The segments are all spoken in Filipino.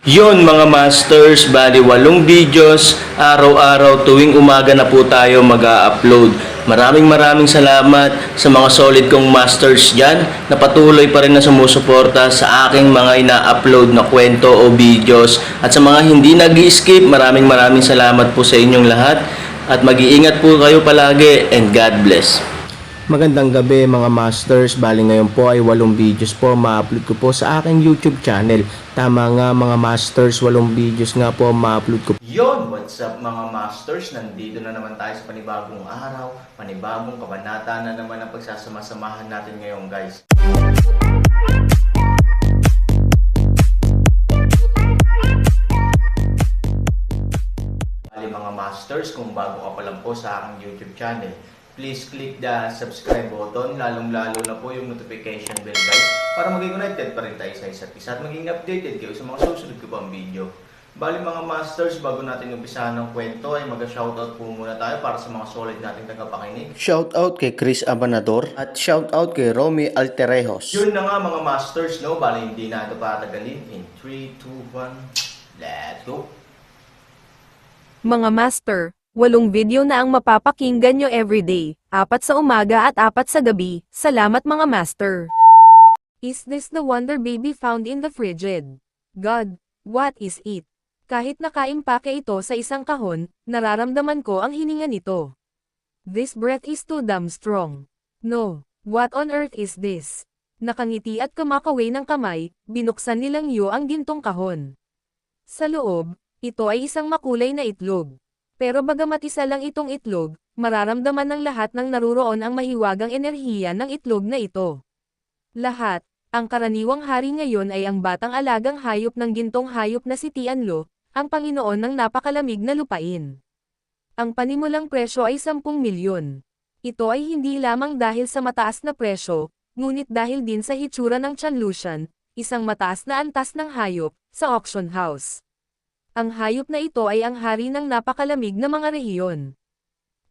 Yon mga masters, bali 8 videos, araw-araw tuwing umaga na po tayo mag-a-upload. Maraming salamat sa mga solid kong masters dyan na patuloy pa rin na sumusuporta sa aking mga ina-upload na kwento o videos. At sa mga hindi nag-skip, maraming salamat po sa inyong lahat. At mag-iingat po kayo palagi and God bless. Magandang gabi mga masters, bali ngayon po ay 8 videos po ma-upload ko po sa aking YouTube channel. Tama nga mga masters, 8 videos nga po ma-upload ko. Yon, what's up mga masters? Nandito na naman tayo sa panibagong araw, panibagong kabanata na naman ang pagsasama-samahan natin ngayon guys. Bali mga masters, kung bago ka pa lang po sa aking YouTube channel, please click the subscribe button, lalong-lalo na po yung notification bell guys, para maging connected pa rin tayo sa isa't isa at maging updated kayo sa mga susunod ko pang video. Bali mga masters, bago natin umpisahan ng kwento ay mag-shoutout po muna tayo para sa mga solid nating tagapakinig. Shoutout kay Chris Abanador at shoutout kay Romy Alterejos. Yun na nga mga masters, no? Bali hindi na ito patagalin. In 3, 2, 1, let's go! Mga master, 8 video na ang mapapakinggan nyo everyday, 4 sa umaga at 4 sa gabi. Salamat mga master. Is this the wonder baby found in the frigid? God, what is it? Kahit nakaimpake ito sa isang kahon, nararamdaman ko ang hininga nito. This breath is too damn strong. No, what on earth is this? Nakangiti at kumakaway ng kamay, binuksan nilang Yu ang gintong kahon. Sa loob, ito ay isang makulay na itlog. Pero bagamat isa lang itong itlog, mararamdaman ng lahat ng naruroon ang mahiwagang enerhiya ng itlog na ito. Lahat, ang karaniwang hari ngayon ay ang batang alagang hayop ng gintong hayop na si Tianlo, ang Panginoon ng napakalamig na lupain. Ang panimulang presyo ay 10 milyon. Ito ay hindi lamang dahil sa mataas na presyo, ngunit dahil din sa hitsura ng Tianlushan, isang mataas na antas ng hayop, sa auction house. Ang hayop na ito ay ang hari ng napakalamig na mga rehiyon.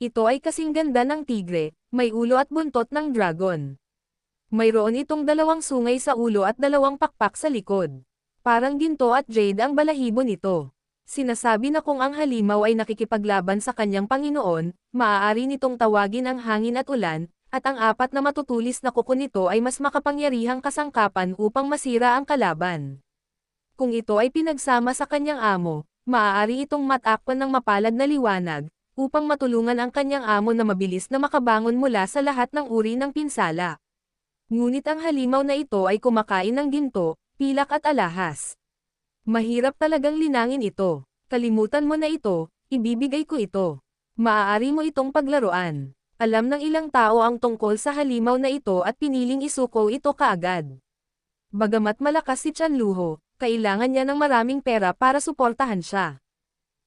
Ito ay kasing ganda ng tigre, may ulo at buntot ng dragon. Mayroon itong 2 sungay sa ulo at 2 pakpak sa likod. Parang ginto at jade ang balahibo nito. Sinasabi na kung ang halimaw ay nakikipaglaban sa kanyang Panginoon, maaari nitong tawagin ang hangin at ulan, at ang 4 na matutulis na kuko nito ay mas makapangyarihang kasangkapan upang masira ang kalaban. Kung ito ay pinagsama sa kanyang amo, maaari itong matakpan ng mapalad na liwanag, upang matulungan ang kanyang amo na mabilis na makabangon mula sa lahat ng uri ng pinsala. Ngunit ang halimaw na ito ay kumakain ng ginto, pilak at alahas. Mahirap talagang linangin ito. Kalimutan mo na ito, ibibigay ko ito. Maaari mo itong paglaruan. Alam ng ilang tao ang tungkol sa halimaw na ito at piniling isuko ito kaagad. Bagamat malakas si Tianluho, kailangan niya ng maraming pera para suportahan siya.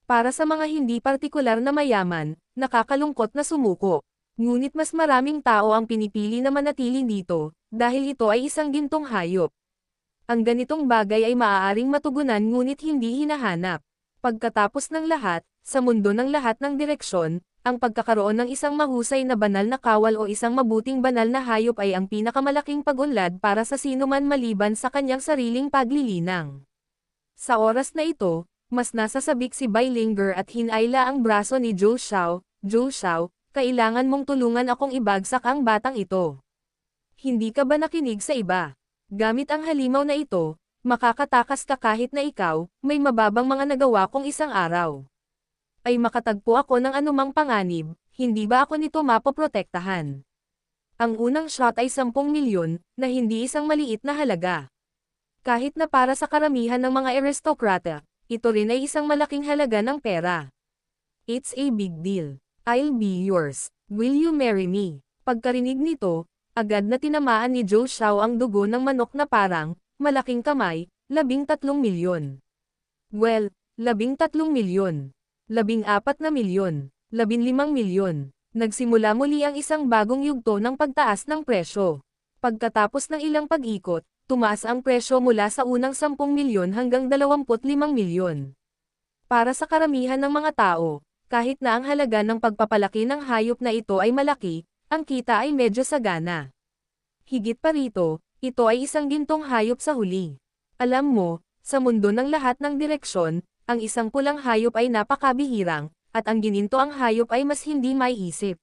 Para sa mga hindi partikular na mayaman, nakakalungkot na sumuko. Ngunit mas maraming tao ang pinipili na manatili dito, dahil ito ay isang gintong hayop. Ang ganitong bagay ay maaaring matugunan ngunit hindi hinahanap. Pagkatapos ng lahat, sa mundo ng lahat ng direksyon, ang pagkakaroon ng isang mahusay na banal na kawal o isang mabuting banal na hayop ay ang pinakamalaking pag-unlad para sa sinuman maliban sa kanyang sariling paglilinang. Sa oras na ito, mas nasasabik si Bailinger at hinayla ang braso ni Zhou Xiao. Zhou Xiao, kailangan mong tulungan akong ibagsak ang batang ito. Hindi ka ba nakinig sa iba? Gamit ang halimaw na ito, makakatakas ka kahit na ikaw, may mababang mga nagawa kong isang araw. Ay makatagpo ako ng anumang panganib, hindi ba ako nito mapoprotektahan? Ang unang shot ay 10 milyon, na hindi isang maliit na halaga. Kahit na para sa karamihan ng mga aristokrata, ito rin ay isang malaking halaga ng pera. It's a big deal. I'll be yours. Will you marry me? Pagkarinig nito, agad na tinamaan ni Zhou Xiao ang dugo ng manok na parang, malaking kamay, 13 milyon. Well, 13 milyon. 14 na milyon, 15 milyon. Nagsimula muli ang isang bagong yugto ng pagtaas ng presyo. Pagkatapos ng ilang pag-ikot, tumaas ang presyo mula sa unang 10 milyon hanggang 25 milyon. Para sa karamihan ng mga tao, kahit na ang halaga ng pagpapalaki ng hayop na ito ay malaki, ang kita ay medyo sagana. Higit pa rito, ito ay isang gintong hayop sa huli. Alam mo, Sa mundo ng lahat ng direksyon, ang isang pulang hayop ay napakabihirang, at ang gininto ang hayop ay mas hindi maiisip.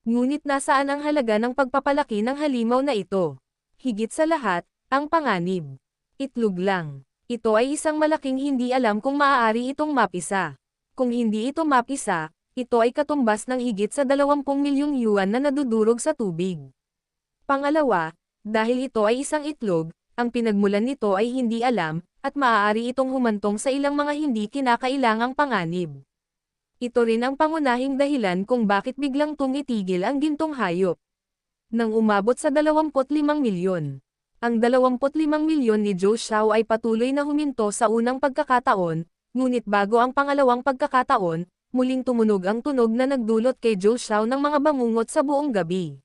Ngunit nasaan ang halaga ng pagpapalaki ng halimaw na ito? Higit sa lahat, ang panganib. Itlog lang. Ito ay isang malaking hindi alam kung maaari itong mapisa. Kung hindi ito mapisa, ito ay katumbas ng higit sa 20 milyong yuan na nadudurog sa tubig. Pangalawa, dahil ito ay isang itlog, ang pinagmulan nito ay hindi alam, at maaari itong humantong sa ilang mga hindi kinakailangang panganib. Ito rin ang pangunahing dahilan kung bakit biglang tumitigil ang gintong hayop. Nang umabot sa 25 milyon. Ang 25 milyon ni Zhou Xiao ay patuloy na huminto sa unang pagkakataon, ngunit bago ang pangalawang pagkakataon, muling tumunog ang tunog na nagdulot kay Zhou Xiao ng mga bangungot sa buong gabi.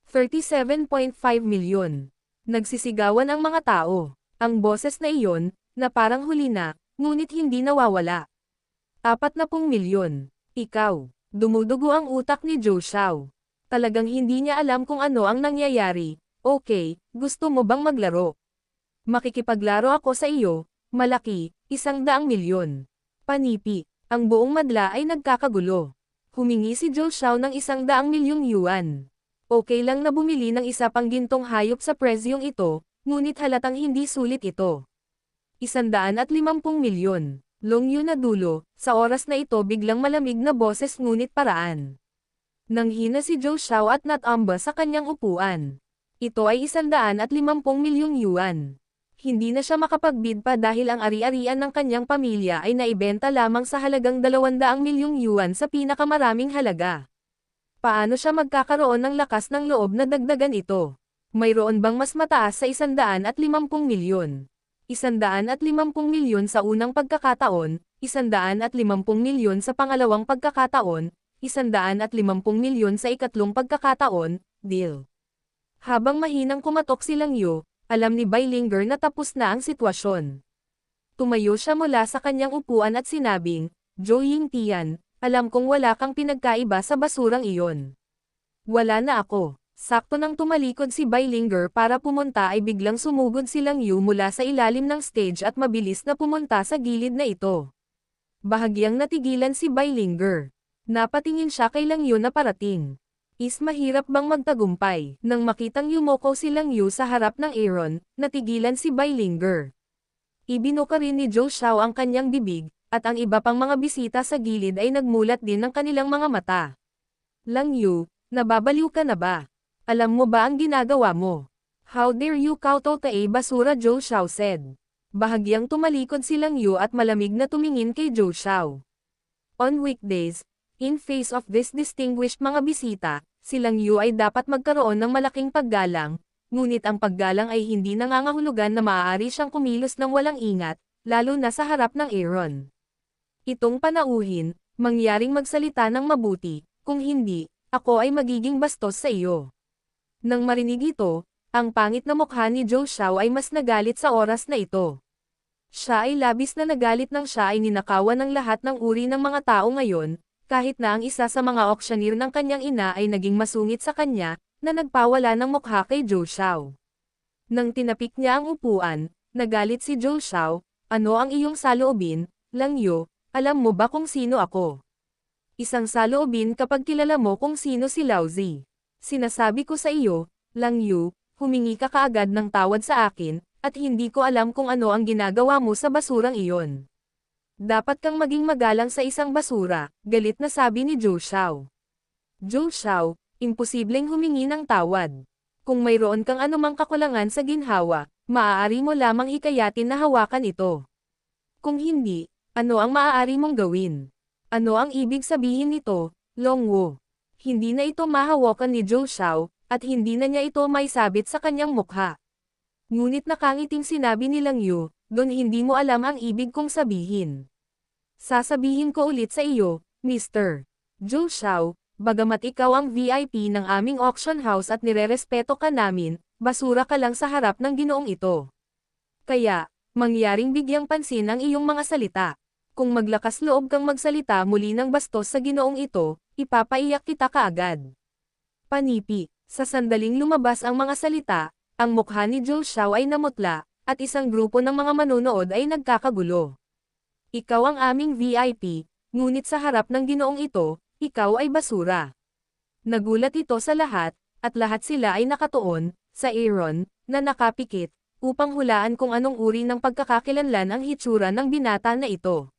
37.5 milyon. Nagsisigawan ang mga tao. Ang boses na iyon, na parang huli na, ngunit hindi nawawala. 40 milyon. Ikaw. Dumudugo ang utak ni Zhou Xiao. Talagang hindi niya alam kung ano ang nangyayari. Okay, gusto mo bang maglaro? Makikipaglaro ako sa iyo, malaki, 100 milyon. Panipi, ang buong madla ay nagkakagulo. Humingi si Zhou Xiao ng 100 milyong yuan. Okay lang na bumili ng isa pang gintong hayop sa presyong ito, ngunit halatang hindi sulit ito. 150 milyon. Longyu na dulo, sa oras na ito biglang malamig na boses ngunit paraan. Nanghina si Zhou Xiao at natamba sa kanyang upuan. Ito ay 150 milyong yuan. Hindi na siya makapagbid pa dahil ang ari-arian ng kanyang pamilya ay naibenta lamang sa halagang 200 milyong yuan sa pinakamaraming halaga. Paano siya magkakaroon ng lakas ng loob na dagdagan ito? Mayroon bang mas mataas sa 150 milyon? 150 milyon sa unang pagkakataon, 150 milyon sa pangalawang pagkakataon, 150 milyon sa ikatlong pagkakataon, deal. Habang mahinang kumatok si Langyu, alam ni Bailinger na tapos na ang sitwasyon. Tumayo siya mula sa kanyang upuan at sinabing, Zhou Yingtian, alam kong wala kang pinagkaiba sa basurang iyon. Wala na ako. Sakto nang tumalikod si Bailinger para pumunta ay biglang sumugod si Langyu mula sa ilalim ng stage at mabilis na pumunta sa gilid na ito. Bahagyang natigilan si Bailinger. Napatingin siya kay Langyu na parating. Mahirap bang magtagumpay? Nang makitang yumoko si Langyu sa harap ng Aaron, natigilan si Bailinger. Ibinuka rin ni Zhou Xiao ang kanyang bibig, at ang iba pang mga bisita sa gilid ay nagmulat din ng kanilang mga mata. Langyu, nababaliw ka na ba? Alam mo ba ang ginagawa mo? How dare you kowtow tae basura, Zhou Xiao said. Bahagyang tumalikod si Langyu at malamig na tumingin kay Zhou Xiao. On weekdays, in face of this distinguished mga bisita, si Langyu ay dapat magkaroon ng malaking paggalang, ngunit ang paggalang ay hindi nangangahulugan na maaari siyang kumilos ng walang ingat, lalo na sa harap ng Aaron. Itong panauhin, mangyaring magsalita ng mabuti, kung hindi, ako ay magiging bastos sa iyo. Nang marinig ito, ang pangit na mukha ni Zhou Xiao ay mas nagalit sa oras na ito. Siya ay labis na nagalit nang siya ay ninakawan ng lahat ng uri ng mga tao ngayon, kahit na ang isa sa mga auctioneer ng kanyang ina ay naging masungit sa kanya, na nagpawala ng mukha kay Zhou Xiao. Nang tinapik niya ang upuan, nagalit si Zhou Xiao, ano ang iyong saloobin, Langyu, alam mo ba kung sino ako? Isang saloobin kapag kilala mo kung sino si Laozi. Sinasabi ko sa iyo, Langyu, humingi ka kaagad ng tawad sa akin, at hindi ko alam kung ano ang ginagawa mo sa basurang iyon. Dapat kang maging magalang sa isang basura, galit na sabi ni Zhou Xiao. Zhou Xiao, imposibleng humingi ng tawad. Kung mayroon kang anumang kakulangan sa ginhawa, maaari mo lamang hikayatin na hawakan ito. Kung hindi, ano ang maaari mong gawin? Ano ang ibig sabihin nito, Longwu? Hindi na ito mahawakan ni Zhou Xiao, at hindi na niya ito maisabit sa kanyang mukha. Ngunit nakangiting sinabi ni Langyu, "Don hindi mo alam ang ibig kong sabihin. Sasabihin ko ulit sa iyo, Mr. Zhou Xiao, bagamat ikaw ang VIP ng aming auction house at nirerespeto ka namin, basura ka lang sa harap ng ginoong ito. Kaya, mangyaring bigyang pansin ang iyong mga salita. Kung maglakas loob kang magsalita muli ng bastos sa ginoong ito, ipapaiyak kita kaagad." Panipi, sa sandaling lumabas ang mga salita, ang mukha ni Zhou Xiao ay namutla, at isang grupo ng mga manonood ay nagkakagulo. Ikaw ang aming VIP, ngunit sa harap ng ginoong ito, ikaw ay basura. Nagulat ito sa lahat, at lahat sila ay nakatuon, sa Aaron, na nakapikit, upang hulaan kung anong uri ng pagkakakilanlan ang hitsura ng binata na ito.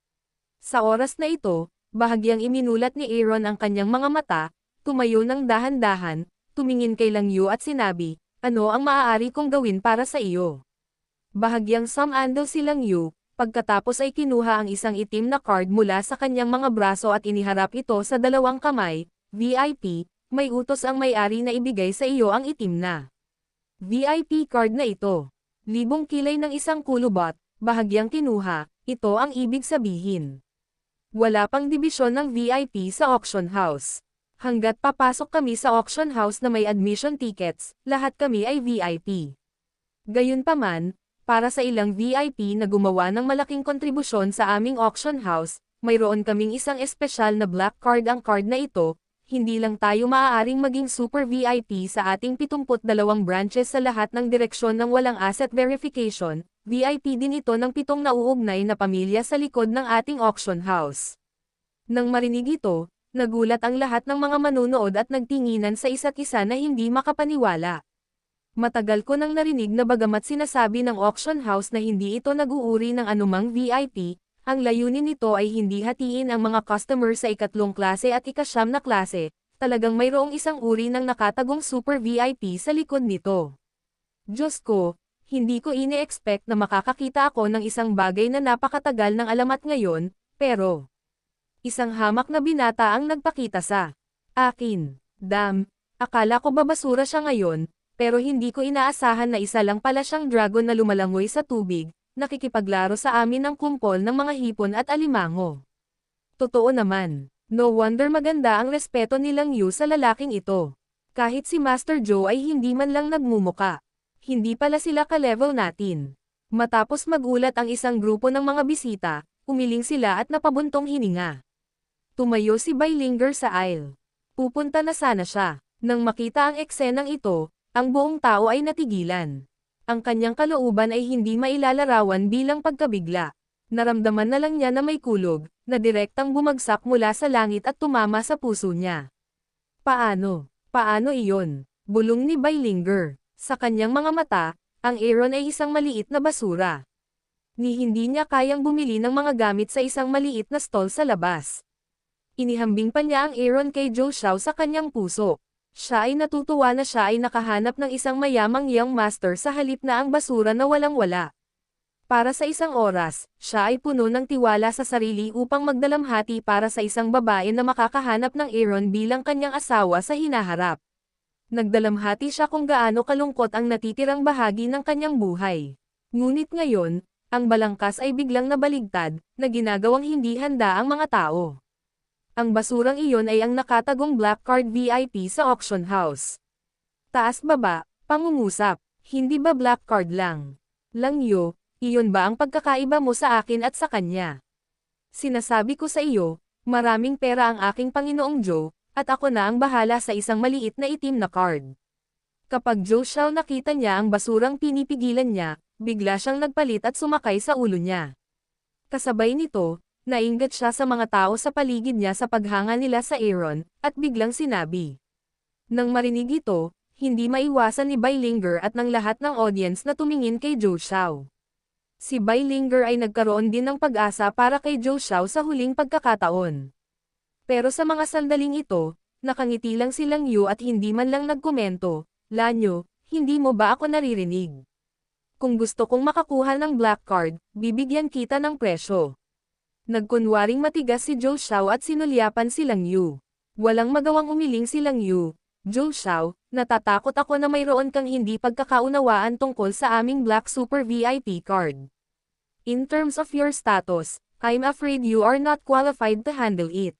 Sa oras na ito, bahagyang iminulat ni Aaron ang kanyang mga mata, tumayo ng dahan-dahan, tumingin kay Lang Yu at sinabi, ano ang maaari kong gawin para sa iyo? Bahagyang sumandal si Lang Yu, pagkatapos ay kinuha ang isang itim na card mula sa kanyang mga braso at iniharap ito sa dalawang kamay, VIP, may utos ang may-ari na ibigay sa iyo ang itim na VIP card na ito. Libong kilay ng isang kulubot, bahagyang kinuha, ito ang ibig sabihin. Wala pang dibisyon ng VIP sa auction house. Hanggat papasok kami sa auction house na may admission tickets, lahat kami ay VIP. Gayunpaman, para sa ilang VIP na gumawa ng malaking kontribusyon sa aming auction house, mayroon kaming isang espesyal na black card. Ang card na ito, hindi lang tayo maaaring maging super VIP sa ating 72 branches sa lahat ng direksyon ng walang asset verification, VIP din ito ng 7 nauugnay na pamilya sa likod ng ating auction house. Nang marinig ito, nagulat ang lahat ng mga manunood at nagtinginan sa isa't isa na hindi makapaniwala. Matagal ko nang narinig na bagamat sinasabi ng auction house na hindi ito nag-uuri ng anumang VIP, ang layunin nito ay hindi hatiin ang mga customer sa ikatlong klase at ikasyam na klase, talagang mayroong isang uri ng nakatagong super VIP sa likod nito. Diyos ko, hindi ko ine-expect na makakakita ako ng isang bagay na napakatagal ng alamat ngayon, pero isang hamak na binata ang nagpakita sa akin. Damn, akala ko babasura siya ngayon, pero hindi ko inaasahan na isa lang pala siyang dragon na lumalangoy sa tubig, nakikipaglaro sa amin ng kumpol ng mga hipon at alimango. Totoo naman, no wonder maganda ang respeto ni Lang Yu sa lalaking ito. Kahit si Master Joe ay hindi man lang nagmumuka. Hindi pala sila ka-level natin. Matapos magulat ang isang grupo ng mga bisita, umiling sila at napabuntong hininga. Tumayo si Bailinger sa aisle. Pupunta na sana siya. Nang makita ang eksenang ito, ang buong tao ay natigilan. Ang kanyang kalooban ay hindi mailalarawan bilang pagkabigla. Naramdaman na lang niya na may kulog, na direktang bumagsak mula sa langit at tumama sa puso niya. Paano? Paano iyon? Bulong ni Bailinger. Sa kanyang mga mata, ang Aaron ay isang maliit na basura. Ni hindi niya kayang bumili ng mga gamit sa isang maliit na stall sa labas. Inihambing pa niya ang Aaron kay Joe Xiao sa kanyang puso. Siya ay natutuwa na siya ay nakahanap ng isang mayamang young master sa halip na ang basura na walang-wala. Para sa isang oras, siya ay puno ng tiwala sa sarili upang magdalamhati para sa isang babae na makakahanap ng Aaron bilang kanyang asawa sa hinaharap. Nagdalamhati siya kung gaano kalungkot ang natitirang bahagi ng kanyang buhay. Ngunit ngayon, ang balangkas ay biglang nabaligtad, na ginagawang hindi handa ang mga tao. Ang basurang iyon ay ang nakatagong black card VIP sa auction house. Taas baba, pangungusap, hindi ba black card lang? Lang Yu, iyon ba ang pagkakaiba mo sa akin at sa kanya? Sinasabi ko sa iyo, maraming pera ang aking Panginoong Joe, at ako na ang bahala sa isang maliit na itim na card. Kapag Joe Xiao nakita niya ang basurang pinipigilan niya, bigla siyang nagpalit at sumakay sa ulo niya. Kasabay nito, nainggit siya sa mga tao sa paligid niya sa paghanga nila sa Aaron, at biglang sinabi. Nang marinig ito, hindi maiwasan ni Bailinger at ng lahat ng audience na tumingin kay Joe Xiao. Si Bailinger ay nagkaroon din ng pag-asa para kay Joe Xiao sa huling pagkakataon. Pero sa mga sandaling ito, nakangiti lang si Lang Yu at hindi man lang nagkomento, Lanyo, hindi mo ba ako naririnig? Kung gusto kong makakuha ng black card, bibigyan kita ng presyo. Nagkunwaring matigas si Joe Xiao at sinulyapan si Lang Yu. Walang magawang umiling si Lang Yu. Joe Xiao, natatakot ako na mayroon kang hindi pagkakaunawaan tungkol sa aming Black Super VIP card. In terms of your status, I'm afraid you are not qualified to handle it.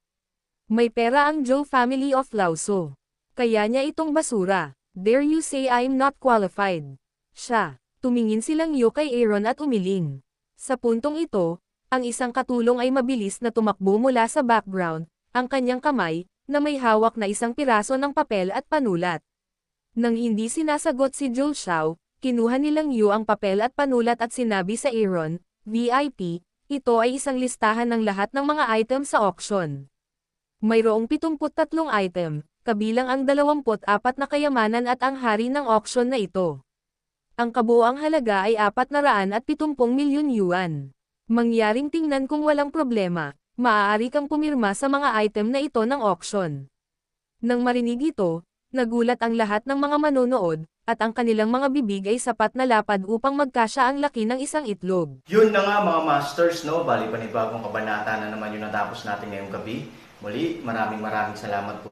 May pera ang Joe family of Lauso. Kaya niya itong basura. Dare you say I'm not qualified? Siya. Tumingin si Lang Yu kay Aaron at umiling. Sa puntong ito, ang isang katulong ay mabilis na tumakbo mula sa background, ang kanyang kamay, na may hawak na isang piraso ng papel at panulat. Nang hindi sinasagot si Joe Xiao, Kinuha nilang Yu ang papel at panulat at sinabi sa Aaron, VIP, ito ay isang listahan ng lahat ng mga item sa auction. Mayroong 73 item, kabilang ang 24 na kayamanan at ang hari ng auction na ito. Ang kabuuang halaga ay 470 milyon yuan. Mangyaring tingnan kung walang problema, maaari kang pumirma sa mga item na ito ng auction. Nang marinig ito, nagulat ang lahat ng mga manonood, at ang kanilang mga bibig ay sapat na lapad upang magkasya ang laki ng isang itlog. Yun na nga mga masters, no? Bali panibagong kabanata na naman yung natapos natin ngayong gabi. Muli, maraming salamat po